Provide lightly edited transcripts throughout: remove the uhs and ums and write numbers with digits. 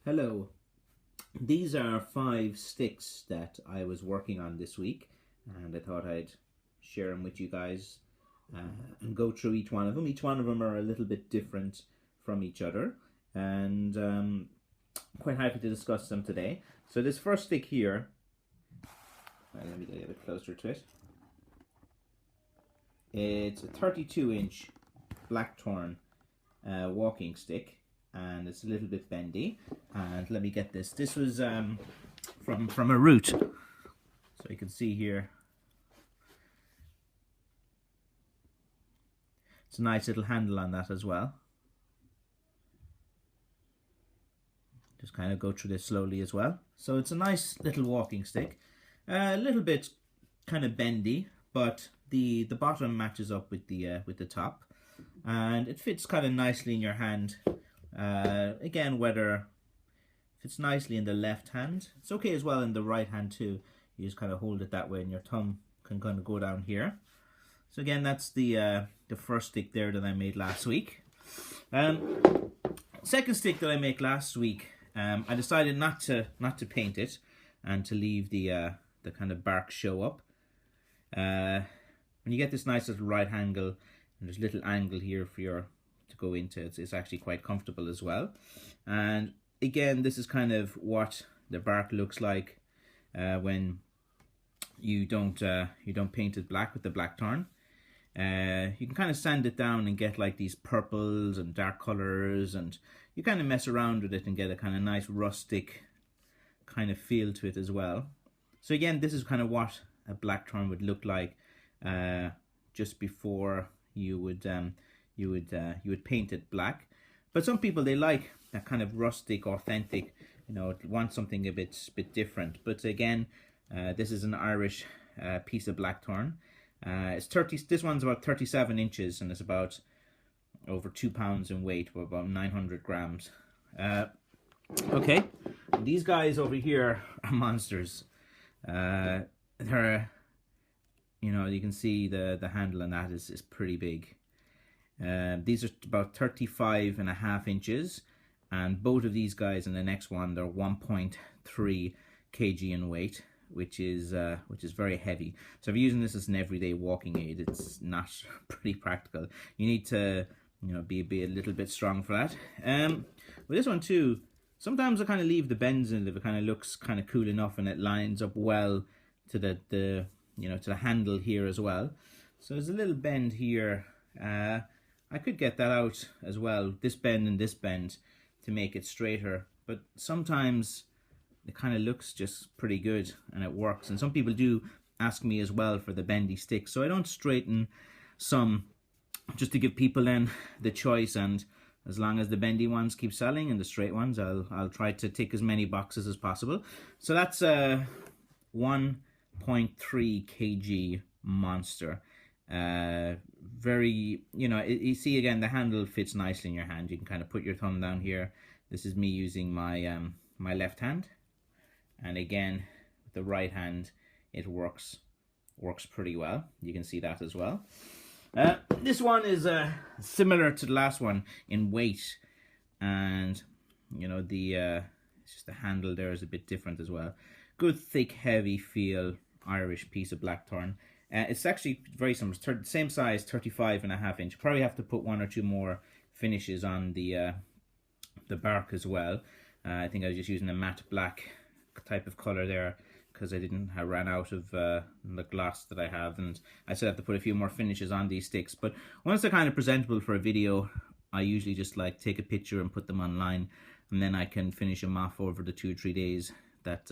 Hello, these are 5 sticks that I was working on this week, and I thought I'd share them with you guys and go through each one of them. Each one of them are a little bit different from each other, and quite happy to discuss them today. So this first stick here, let me get a bit closer to it. It's a 32-inch Blackthorn walking stick, and it's a little bit bendy. And let me get this. This was from a root, so you can see here. It's a nice little handle on that as well. Just kind of go through this slowly as well. So it's a nice little walking stick. A little bit kind of bendy, but the bottom matches up with the top, and it fits kind of nicely in your hand. Again, whether fits nicely in the left hand, it's okay as well in the right hand too. You just kind of hold it that way, and your thumb can kind of go down here. So again, that's the first stick there that I made last week. Second stick that I made last week, I decided not to paint it and to leave the kind of bark show up. When you get this nice little right angle, and there's a little angle here for your to go into, it's actually quite comfortable as well. And again, this is kind of what the bark looks like when you don't paint it black with the Blackthorn. You can kind of sand it down and get like these purples and dark colors, and you kind of mess around with it and get a kind of nice rustic kind of feel to it as well. So again, this is kind of what a Blackthorn would look like just before you would paint it black. But some people, they like that kind of rustic, authentic, want something a bit different. But again, this is an Irish piece of Blackthorn. It's 30. This one's about 37 inches, and it's about over 2 pounds in weight, or about 900 grams. Okay, these guys over here are monsters. They're, you can see the handle on that is pretty big. These are about 35.5 inches, and both of these guys and the next one, they're 1.3 kg in weight, which is very heavy. So if you're using this as an everyday walking aid, it's not pretty practical. You need to be a little bit strong for that. With this one too, sometimes I kind of leave the bends in it if it kind of looks kind of cool enough and it lines up well to the to the handle here as well. So there's a little bend here. I could get that out as well, this bend and this bend, to make it straighter, but sometimes it kind of looks just pretty good and it works. And some people do ask me as well for the bendy sticks, so I don't straighten some just to give people then the choice. And as long as the bendy ones keep selling and the straight ones, I'll try to tick as many boxes as possible. So that's a 1.3 kg monster. Very, you see again, the handle fits nicely in your hand. You can kind of put your thumb down here. This is me using my my left hand, and again with the right hand it works pretty well. You can see that as well. This one is similar to the last one in weight, and it's just the handle there is a bit different as well. Good thick heavy feel Irish piece of Blackthorn. It's actually very similar, same size, 35.5 inch. Probably have to put 1 or 2 more finishes on the bark as well. I think I was just using a matte black type of color there because I ran out of the gloss that I have, and I still have to put a few more finishes on these sticks. But once they're kind of presentable for a video, I usually just like take a picture and put them online, and then I can finish them off over the 2 or 3 days that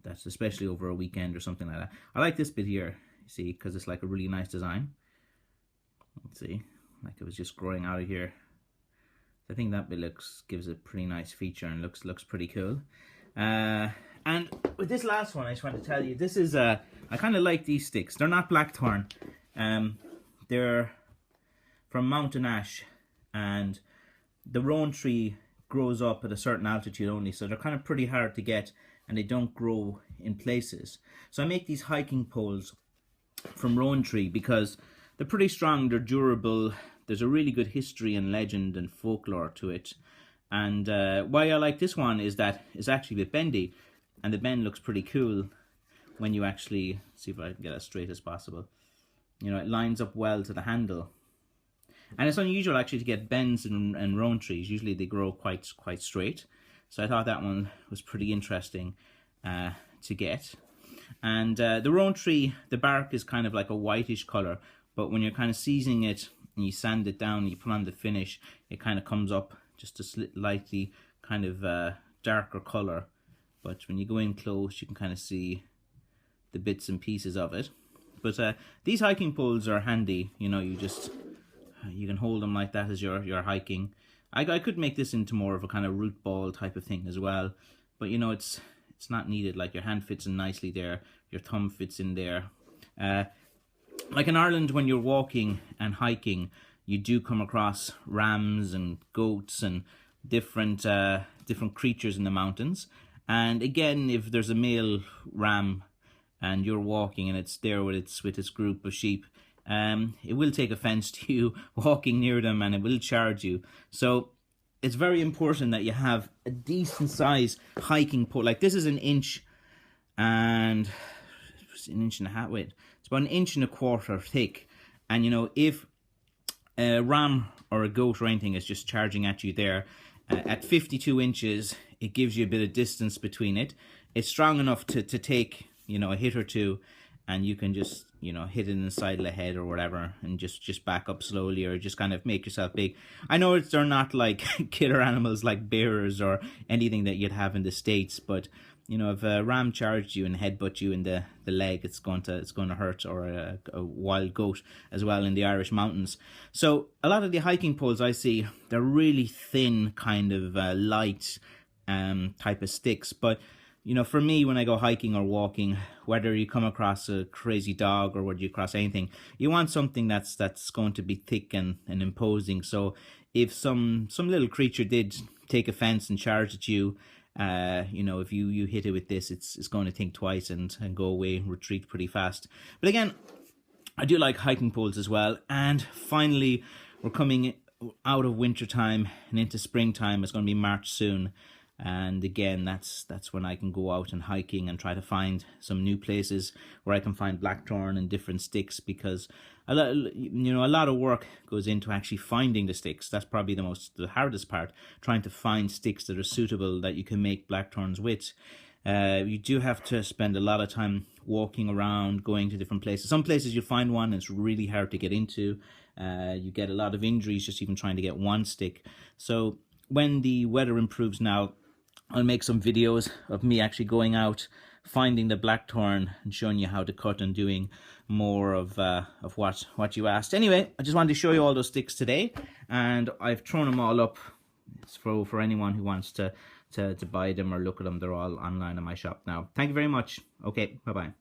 that's especially over a weekend or something like that. I like this bit here, you see, because it's like a really nice design. Let's see, like it was just growing out of here. I think that bit gives a pretty nice feature and looks pretty cool. And with this last one, I just want to tell you, this is I kind of like these sticks. They're not Blackthorn. They're from mountain ash, and the rowan tree grows up at a certain altitude only, so they're kind of pretty hard to get, and they don't grow in places. So I make these hiking poles from rowan tree because they're pretty strong, they're durable, there's a really good history and legend and folklore to it, And why I like this one is that it's actually a bit bendy, and the bend looks pretty cool when you actually, see if I can get as straight as possible. You know, it lines up well to the handle. And it's unusual actually to get bends in rowan trees. Usually they grow quite straight. So I thought that one was pretty interesting to get. And the rowan tree, the bark is kind of like a whitish color, but when you're kind of seasoning it and you sand it down and you put on the finish, it kind of comes up just a slightly kind of darker color. But when you go in close, you can kind of see the bits and pieces of it. But these hiking poles are handy. You know, you can hold them like that as you're hiking. I could make this into more of a kind of root ball type of thing as well, but you know, it's not needed. Like, your hand fits in nicely there, your thumb fits in there. Like in Ireland, when you're walking and hiking, you do come across rams and goats and different creatures in the mountains. And again, if there's a male ram and you're walking and it's there with its group of sheep, it will take offense to you walking near them, and it will charge you. So it's very important that you have a decent size hiking pole. Like, this is 1 inch and it's 1.5 inches. Wait, it's about 1.25 inches thick. And you know, if a ram or a goat or anything is just charging at you there, at 52 inches, it gives you a bit of distance between it. It's strong enough to take, you know, a hit or two, and you can just, you know, hit it in the side of the head or whatever, and just back up slowly, or just kind of make yourself big. I know they're not like killer animals like bears or anything that you'd have in the States, but you know, if a ram charged you and headbutt you in the leg, it's going to hurt, or a wild goat as well in the Irish mountains. So a lot of the hiking poles I see, they're really thin, kind of light type of sticks. But you know, for me, when I go hiking or walking, whether you come across a crazy dog or whether you cross anything, you want something that's going to be thick and imposing. So if some little creature did take offense and charge at you, you know, if you hit it with this, it's going to think twice and go away, retreat pretty fast. But again, I do like hiking poles as well. And finally, we're coming out of winter time and into springtime. It's going to be March soon. And again, that's when I can go out and hiking and try to find some new places where I can find blackthorn and different sticks, because a lot of work goes into actually finding the sticks. That's probably the hardest part, trying to find sticks that are suitable that you can make blackthorns with. You do have to spend a lot of time walking around, going to different places. Some places you find one, and it's really hard to get into. You get a lot of injuries just even trying to get one stick. So when the weather improves now, I'll make some videos of me actually going out, finding the blackthorn and showing you how to cut, and doing more of what you asked. Anyway, I just wanted to show you all those sticks today, and I've thrown them all up. It's for anyone who wants to buy them or look at them. They're all online in my shop now. Thank you very much. Okay, bye-bye.